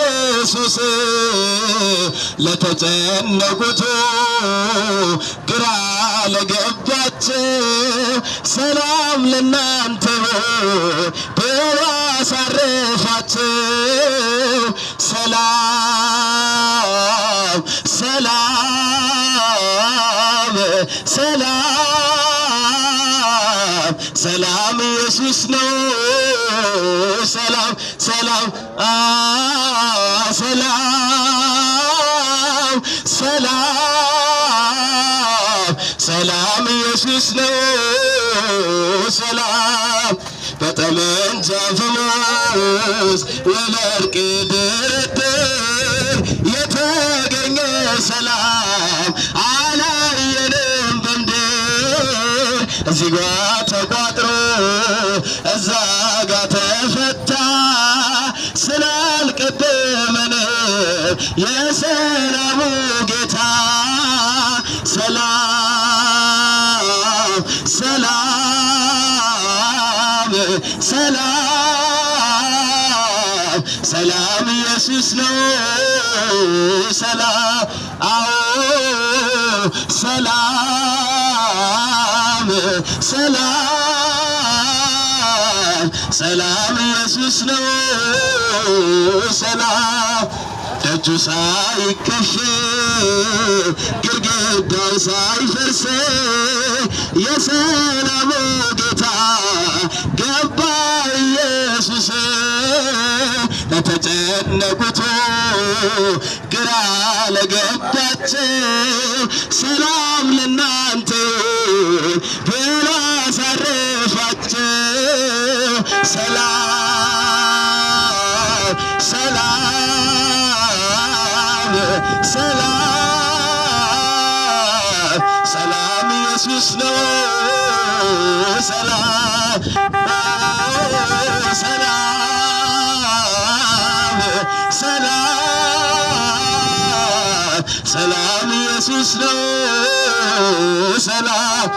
ኢየሱስ ለተጨነቁት ግራ ለገባቸው ሰላም ለናንተ ብሎ አሳረፋቸው። ሰላም ሰላም ሰላም ሰላም ኢየሱስ ነው። ሰላም ሰላም ሰላም ሰላም ሰላም ኢየሱስ ነው። ሰላም በጠመንጃ ፈሙስ ወለርቅ ድርድር የተገኘ ሰላም አላየንም በምድር። እዚህ ጋ ተቋጥሮ እዛ ጋ ተፈታ ስላልቀደመን የሰላሙ ጌታ። ሰላም ሰላም ሰላም ሰላም ኢየሱስ ነው። ሰላም አዎ ሰላም ሰላም ሰላም ኢየሱስ ነው። ሰላም ደጁ ሳይከፈት ግድግዳው ሳይፈርስ የሰላሙ ጌታ ገባ ኢየሱስ። ለተጨነቁት ግራ ለገባቸው ሰላም ለናንተ ብሎ አሳረፋቸው። ሰላም ሰላም ሰላም ሰላም ኢየሱስ ነው። ሰላም ሰላም ሰላም ሰላም ኢየሱስ ነው። ሰላም